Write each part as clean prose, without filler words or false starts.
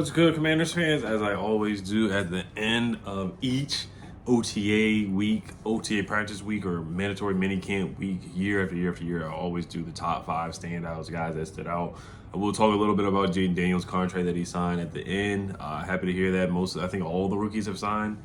What's good, Commanders fans? As I always do at the end of each OTA week, OTA practice week, or mandatory minicamp week, year after year after year, I always do the top 5 standouts, guys that stood out. I will talk a little bit about Jayden Daniels' contract that he signed at the end. Happy to hear that. I think all the rookies have signed,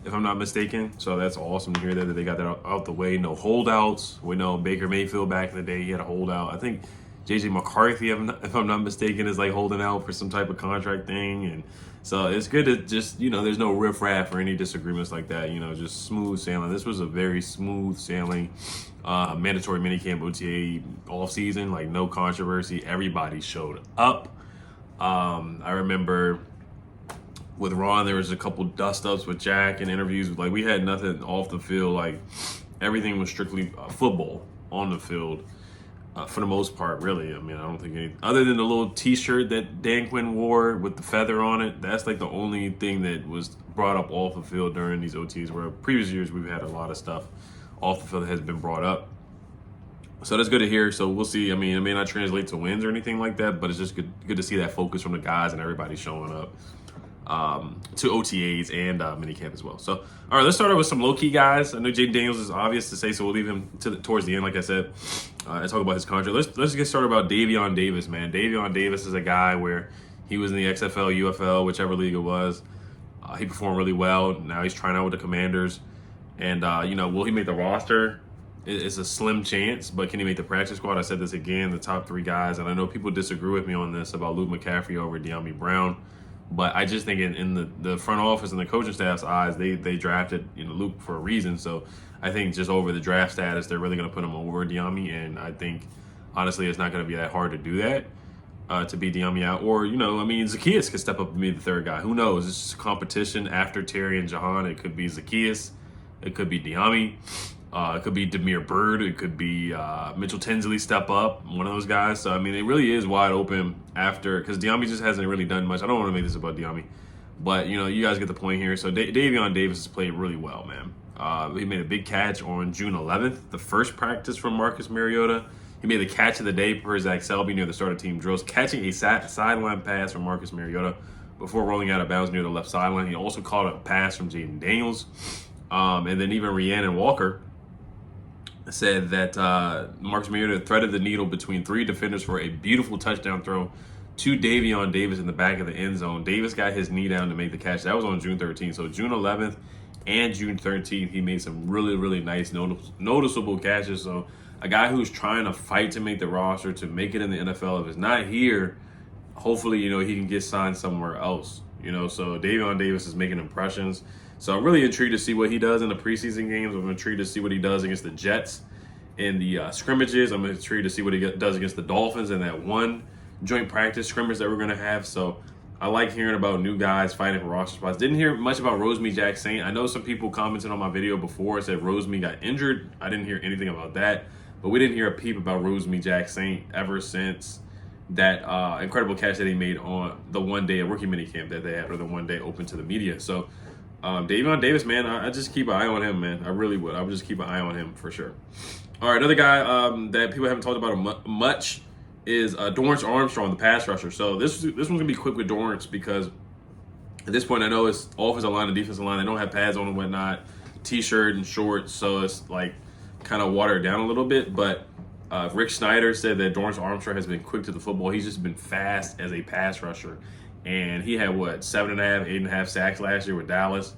if I'm not mistaken. So that's awesome to hear that they got that out the way. No holdouts. We know Baker Mayfield back in the day, he had a holdout. I think JJ McCarthy, if I'm not mistaken, is like holding out for some type of contract thing. And so it's good to just, there's no riffraff or any disagreements like that, just smooth sailing. This was a very smooth sailing mandatory minicamp OTA offseason, like no controversy. Everybody showed up. I remember with Ron, there was a couple dust-ups with Jack and interviews. Like, we had nothing off the field. Like, everything was strictly football on the field. For the most part, really. I mean, I don't think any other than the little T-shirt that Dan Quinn wore with the feather on it. That's like the only thing that was brought up off the field during these OTs. Where previous years we've had a lot of stuff off the field that has been brought up. So that's good to hear. So we'll see. I mean, it may not translate to wins or anything like that, but it's just good to see that focus from the guys and everybody showing up to OTAs and minicamp as well. So, all right, let's start out with some low-key guys. I know Jayden Daniels is obvious to say, so we'll leave him towards the end, like I said, and talk about his contract. Let's get started about Davon Davis, man. Davon Davis is a guy where he was in the XFL, UFL, whichever league it was. He performed really well. Now he's trying out with the Commanders. And, will he make the roster? It's a slim chance, but can he make the practice squad? I said this again, the top 3 guys, and I know people disagree with me on this about Luke McCaffrey over De'Ami Brown. But I just think in the front office and the coaching staff's eyes, they drafted Luke for a reason. So I think just over the draft status, they're really going to put him over De'Ami. And I think, honestly, it's not going to be that hard to do that, to beat De'Ami out. Or, Zacchaeus could step up and be the 3rd guy. Who knows? It's just competition after Terry and Jahan. It could be Zacchaeus. It could be De'Ami. It could be Demir Bird. It could be Mitchell Tinsley step up, one of those guys. So, it really is wide open after, because De'Ami just hasn't really done much. I don't want to make this about De'Ami, but, you guys get the point here. So, Davon Davis has played really well, man. He made a big catch on June 11th, the first practice from Marcus Mariota. He made the catch of the day per Zach Selby near the start of team drills, catching a sideline pass from Marcus Mariota before rolling out of bounds near the left sideline. He also caught a pass from Jayden Daniels. And then even Rhiannon Walker said that Marcus Mariota threaded the needle between 3 defenders for a beautiful touchdown throw to Davon Davis in the back of the end zone. Davis got his knee down to make the catch. That was on June 13th. So June 11th and June 13th, he made some really, really nice, noticeable catches. So a guy who's trying to fight to make the roster, to make it in the NFL. If it's not here, hopefully, he can get signed somewhere else. So Davon Davis is making impressions. So I'm really intrigued to see what he does in the preseason games. I'm intrigued to see what he does against the Jets in the scrimmages. I'm intrigued to see what he does against the Dolphins in that one joint practice scrimmage that we're going to have. So I like hearing about new guys fighting for roster spots. Didn't hear much about Rosemy Saint. I know some people commented on my video before, said Rosemy got injured. I didn't hear anything about that. But we didn't hear a peep about Rosemy Saint ever since that incredible catch that he made on the one-day rookie minicamp that they had, or the one day open to the media. So Davon Davis, man, I just keep an eye on him, man. I really would. I would just keep an eye on him for sure. All right, another guy that people haven't talked about much is Dorrance Armstrong, the pass rusher. So this one's going to be quick with Dorrance because at this point I know it's offensive line and defensive line. They don't have pads on and whatnot, T-shirt and shorts, so it's like kind of watered down a little bit. But Rick Snyder said that Dorrance Armstrong has been quick to the football. He's just been fast as a pass rusher. And he had, 7.5, 8.5 sacks last year with Dallas.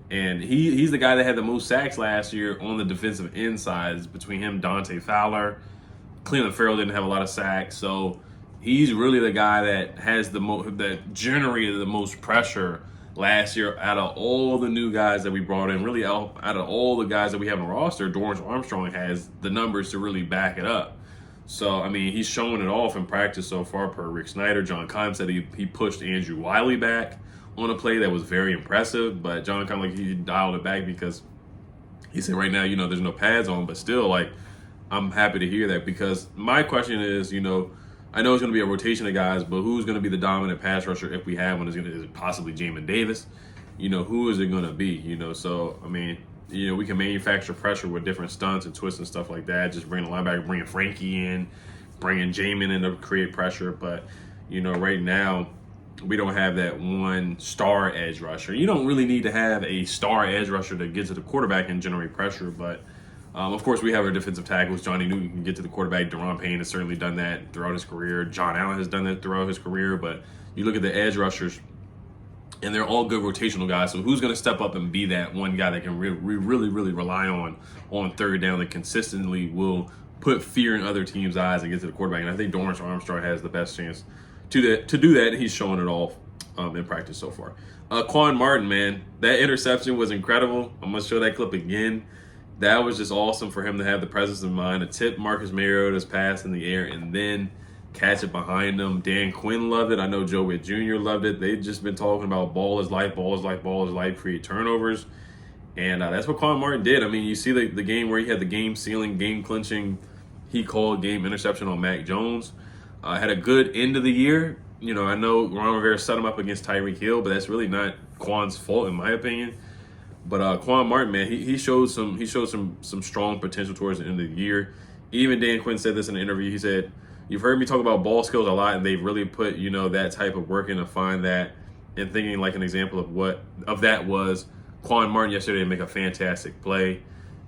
And he's the guy that had the most sacks last year on the defensive end sides. Between him, Dante Fowler, Cleveland Farrell didn't have a lot of sacks. So he's really the guy that has that generated the most pressure last year out of all the new guys that we brought in. Really, out of all the guys that we have on the roster, Dorrance Armstrong has the numbers to really back it up. So, he's showing it off in practice so far per Rick Snyder. John Keim said he pushed Andrew Wiley back on a play that was very impressive. But John Keim, he dialed it back because he said right now, there's no pads on. But still, I'm happy to hear that because my question is, I know it's going to be a rotation of guys, but who's going to be the dominant pass rusher if we have one? Is it possibly Jamin Davis? Who is it going to be? So, we can manufacture pressure with different stunts and twists and stuff like that. Just bring the linebacker, bringing Frankie in, bringing Jamin in to create pressure. But, right now, we don't have that one star edge rusher. You don't really need to have a star edge rusher to get to the quarterback and generate pressure, but of course we have our defensive tackles. Johnny Newton can get to the quarterback. Deron Payne has certainly done that throughout his career. John Allen has done that throughout his career, but you look at the edge rushers, and they're all good rotational guys. So who's going to step up and be that one guy that can really rely on third down that consistently will put fear in other teams' eyes and get to the quarterback? And I think Dorrance Armstrong has the best chance to do that. He's showing it all in practice so far. Quan Martin, man, that interception was incredible. I'm going to show that clip again. That was just awesome for him to have the presence of mind to tip Marcus Mariota's pass in the air and then catch it behind him. Dan Quinn loved it. I know Joe Witt Jr. loved it. They've just been talking about ball is life, create turnovers. And that's what Quan Martin did. I mean, you see the game where he had the game-sealing, game-clinching, he called game interception on Mac Jones. Had a good end of the year. You know, I know Ron Rivera set him up against Tyreek Hill, but that's really not Quan's fault, in my opinion. But Quan Martin, man, he showed some strong potential towards the end of the year. Even Dan Quinn said this in an interview. He said, "You've heard me talk about ball skills a lot, and they've really put, you know, that type of work in to find that." And thinking like an example of that was Quan Martin yesterday to make a fantastic play.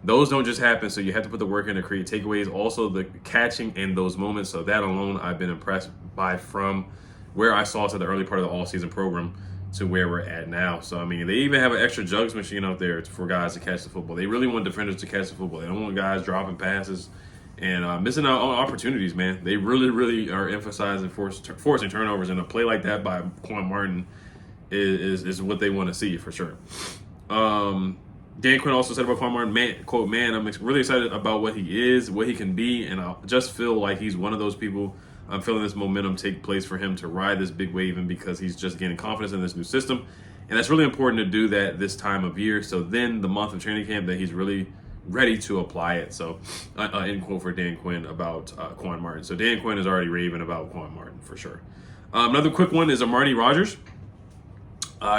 Those don't just happen, so you have to put the work in to create takeaways. Also, the catching in those moments. So that alone, I've been impressed by from where I saw us at the early part of the all-season program to where we're at now. So, I mean, they even have an extra jugs machine out there for guys to catch the football. They really want defenders to catch the football. They don't want guys dropping passes and missing out on opportunities, man. They really are emphasizing forcing turnovers, and a play like that by Quan Martin is what they want to see for sure. Dan Quinn also said about Quan Martin, man, I'm really excited about what he is, what he can be, and I just feel like he's one of those people. I'm feeling this momentum take place for him to ride this big wave, and because he's just gaining confidence in this new system. And that's really important to do that this time of year. So then the month of training camp that he's really ready to apply it. So end quote for Dan Quinn about Quan Martin. So Dan Quinn is already raving about Quan Martin for sure. Another quick one is Amari Rodgers.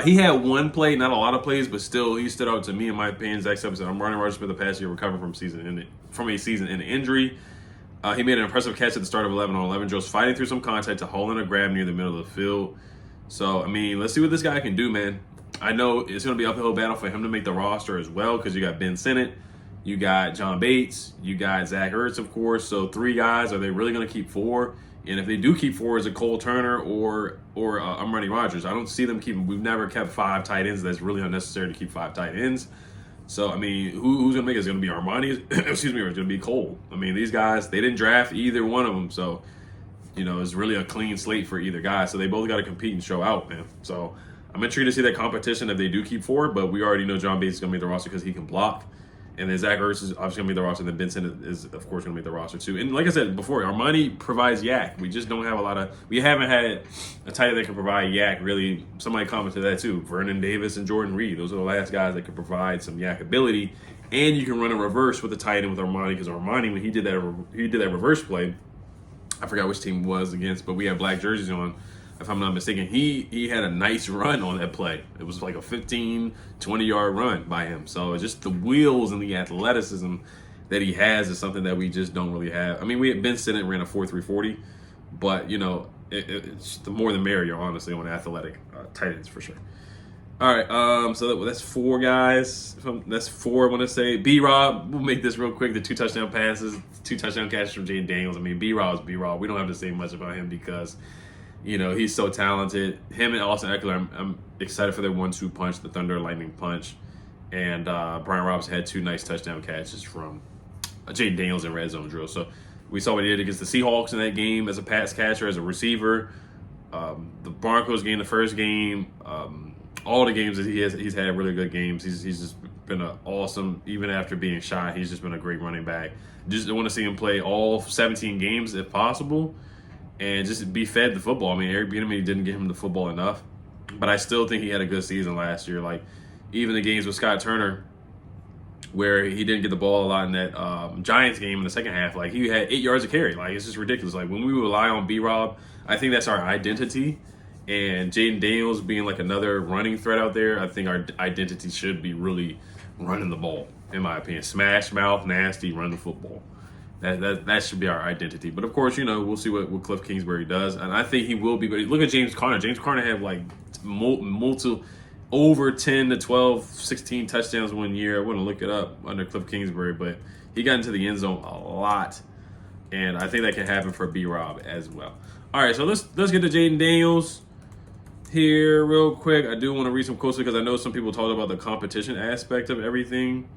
He had one play, not a lot of plays, but still he stood out to me in my opinion. Zach Stubbs said Amari Rodgers spent the past year recovering from a season-ending injury. He made an impressive catch at the start of 11-on-11 drills, fighting through some contact to haul in a grab near the middle of the field. So, I mean, let's see what this guy can do, man. I know it's going to be an uphill battle for him to make the roster as well because you got Ben Sinnott, you got John Bates, you got Zach Ertz, of course. So 3 guys. Are they really going to keep 4? And if they do keep 4, is it Cole Turner or Amari Rodgers? I don't see them keeping. We've never kept 5 tight ends. That's really unnecessary to keep 5 tight ends. So, I mean, who's going to make it? Is it going to be Armani? Excuse me, or is it going to be Cole? I mean, these guys, they didn't draft either one of them. So, you know, it's really a clean slate for either guy. So they both got to compete and show out, man. So I'm intrigued to see that competition if they do keep 4. But we already know John Bates is going to make the roster because he can block. And then Zach Ertz is obviously going to make the roster. And then Benson is, of course, going to make the roster too. And like I said before, Armani provides yak. We just don't have we haven't had a tight end that can provide yak, really. Somebody commented that too. Vernon Davis and Jordan Reed. Those are the last guys that could provide some yak ability. And you can run a reverse with the tight end with Armani, because Armani, when he did that reverse play, I forgot which team it was against, but we had black jerseys on. If I'm not mistaken, he had a nice run on that play. It was like a 15, 20-yard run by him. So just the wheels and the athleticism that he has is something that we just don't really have. I mean, we had Ben Sinnott ran a 4.340, but, you know, it's the more the merrier, honestly, on athletic tight ends for sure. All right, so that's 4 guys. That's 4, I want to say. B-Rob, we'll make this real quick. The 2 touchdown passes, 2 touchdown catches from Jayden Daniels. I mean, B-Rob's B-Rob. We don't have to say much about him because, you know, he's so talented. Him and Austin Eckler, I'm excited for their 1-2 punch, the Thunder Lightning punch. And Brian Robinson had 2 nice touchdown catches from Jayden Daniels in red zone drill. So we saw what he did against the Seahawks in that game as a pass catcher, as a receiver. The Broncos game, the first game, all the games that he's had really good games. He's just been awesome. Even after being shot, he's just been a great running back. Just want to see him play all 17 games if possible, and just be fed the football. I mean, Eric Bieniemy didn't get him the football enough, but I still think he had a good season last year. Like, even the games with Scott Turner, where he didn't get the ball a lot in that Giants game in the second half, like, he had 8 yards of carry. Like, it's just ridiculous. Like, when we rely on B-Rob, I think that's our identity. And Jayden Daniels being like another running threat out there, I think our identity should be really running the ball, in my opinion. Smash mouth, nasty, run the football. That should be our identity. But of course, we'll see what Cliff Kingsbury does, and I think he will be. But look at James Conner. James Conner had like multiple over 10 to 12, 16 touchdowns one year. I wouldn't look it up under Cliff Kingsbury, but he got into the end zone a lot, and I think that can happen for B-Rob as well. All right, so let's get to Jayden Daniels here real quick. I do want to read some quotes because I know some people talked about the competition aspect of everything,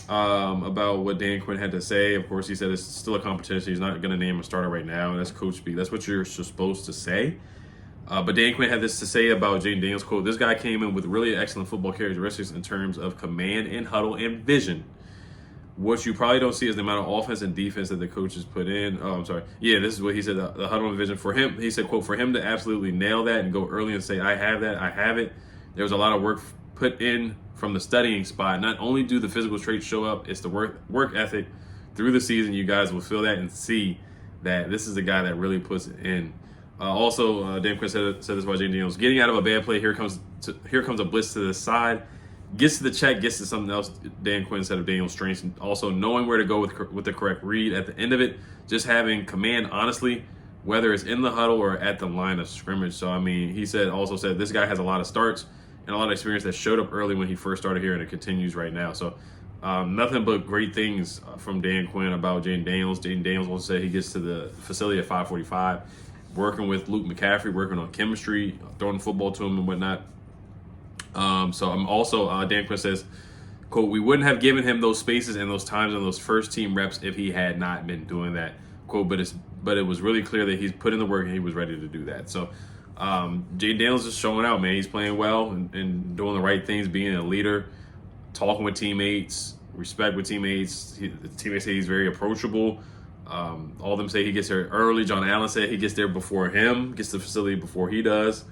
about what Dan Quinn had to say. Of course, he said it's still a competition. He's not going to name a starter right now, and that's coach speak. That's what you're supposed to say. But Dan Quinn had this to say about Jayden Daniels, quote, "This guy came in with really excellent football characteristics in terms of command and huddle and vision. What you probably don't see is the amount of offense and defense that the coaches put in." Oh, I'm sorry. Yeah, this is what he said, the huddle and vision. For him, he said, quote, "For him to absolutely nail that and go early and say, I have that, I have it, there was a lot of work put in from the studying spot. Not only do the physical traits show up, it's the work ethic through the season. You guys will feel that and see that this is the guy that really puts it in." Also, Dan Quinn said this about Jayden Daniels. "Getting out of a bad play, here comes a blitz to the side. Gets to the check, gets to something else." Dan Quinn said of Daniels' strengths. And also knowing where to go with the correct read at the end of it. Just having command, honestly, whether it's in the huddle or at the line of scrimmage. So, I mean, he also said this guy has a lot of starts and a lot of experience that showed up early when he first started here, and it continues right now. So, nothing but great things from Dan Quinn about Jayden Daniels. Jayden Daniels also said he gets to the facility at 5:45, working with Luke McCaffrey, working on chemistry, throwing football to him and whatnot. So I'm also, Dan Quinn says, quote, "We wouldn't have given him those spaces and those times and those first team reps if he had not been doing that." Quote, but it was really clear that he's put in the work and he was ready to do that. So Jayden Daniels is showing out, man. He's playing well and doing the right things, being a leader, talking with teammates, respect with teammates. The teammates say he's very approachable. All of them say he gets there early. John Allen said he gets there before him, gets to the facility before he does.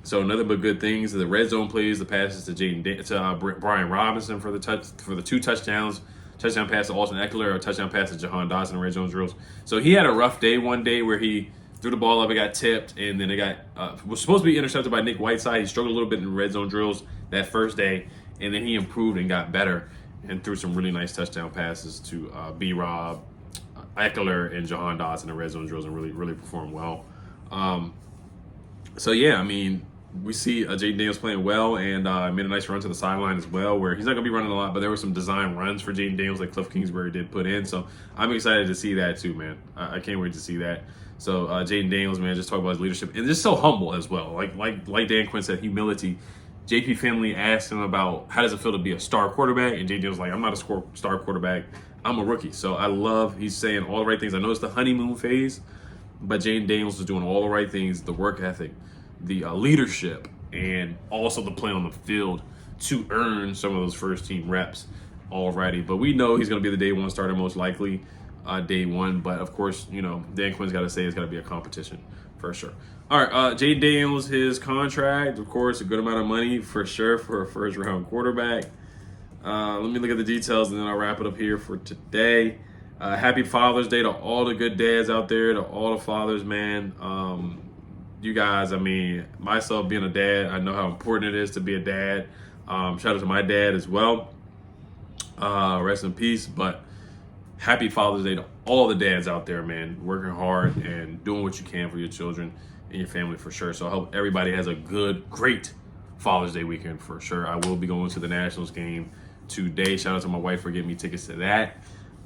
So nothing but good things. The red zone plays, the passes to Brian Robinson for the 2 touchdowns, touchdown pass to Austin Eckler, or touchdown pass to Jahan Dotson in red zone drills. So he had a rough day one day where he threw the ball up, it got tipped, and then it was supposed to be intercepted by Nick Whiteside. He struggled a little bit in red zone drills that first day, and then he improved and got better and threw some really nice touchdown passes to B-Rob, Eckler, and Jahan Dotson in red zone drills, and really performed well. So yeah, I mean, we see Jayden Daniels playing well, and made a nice run to the sideline as well, where he's not going to be running a lot, but there were some design runs for Jayden Daniels that Cliff Kingsbury did put in. So I'm excited to see that too, man. I can't wait to see that. So Jayden Daniels, man, just talk about his leadership, and just so humble as well. Like Dan Quinn said, humility. JP Finley asked him about how does it feel to be a star quarterback, and Jayden Daniels was like, "I'm not a star quarterback. I'm a rookie." So I love he's saying all the right things. I know it's the honeymoon phase, but Jayden Daniels is doing all the right things, the work ethic, the leadership, and also the play on the field to earn some of those first team reps already. But we know he's going to be the day one starter most likely, day one. But of course, Dan Quinn's got to say it's got to be a competition for sure. All right, Jayden Daniels, his contract, of course, a good amount of money for sure for a first round quarterback. Let me look at the details and then I'll wrap it up here for today. Happy Father's Day to all the good dads out there, to all the fathers, man. You guys, I mean, myself being a dad, I know how important it is to be a dad. Shout out to my dad as well. Rest in peace. But happy Father's Day to all the dads out there, man. Working hard and doing what you can for your children and your family for sure. So I hope everybody has a great Father's Day weekend for sure. I will be going to the Nationals game today. Shout out to my wife for getting me tickets to that.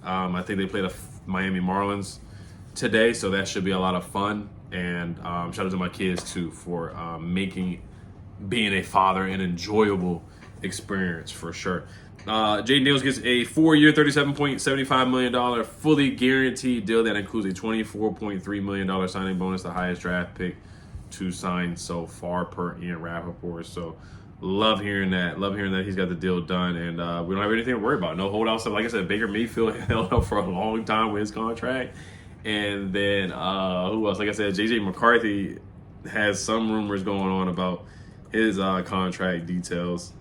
I think they play the Miami Marlins today, so that should be a lot of fun. And shout out to my kids too for making being a father an enjoyable experience for sure. Jayden Daniels gets a 4-year, $37.75 million fully guaranteed deal that includes a $24.3 million signing bonus, the highest draft pick to sign so far per Ian Rappaport. So love hearing that. Love hearing that he's got the deal done, and we don't have anything to worry about. No holdout stuff. Like I said, Baker Mayfield held up for a long time with his contract. And then who else? Like I said, J.J. McCarthy has some rumors going on about his contract details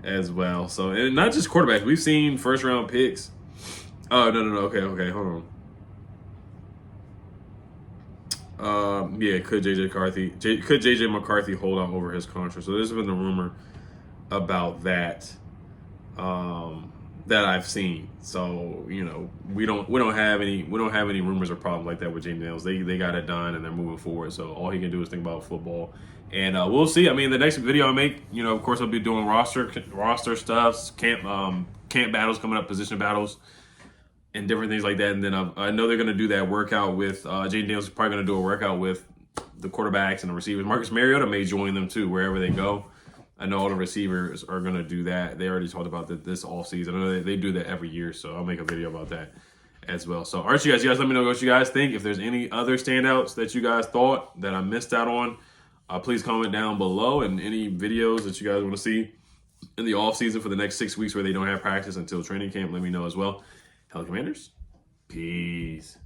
as well. So, and not just quarterbacks. We've seen first-round picks. Oh, no. Okay, hold on. Yeah, could J.J. McCarthy hold on over his contract? So there's been a rumor about that. that I've seen. So, you know, we don't have any rumors or problems like that with Jayden Daniels. They got it done and they're moving forward. So all he can do is think about football. And we'll see. I mean, the next video I make, you know, of course I'll be doing roster stuff, camp battles coming up, position battles, and different things like that. And then I know they're going to do that workout with Jayden Daniels is probably going to do a workout with the quarterbacks and the receivers. Marcus Mariota may join them too, wherever they go. I know all the receivers are going to do that. They already talked about that this offseason. I know they do that every year, so I'll make a video about that as well. So, all right, you guys let me know what you guys think. If there's any other standouts that you guys thought that I missed out on, please comment down below. And any videos that you guys want to see in the offseason for the next 6 weeks where they don't have practice until training camp, let me know as well. Hello, Commanders. Peace.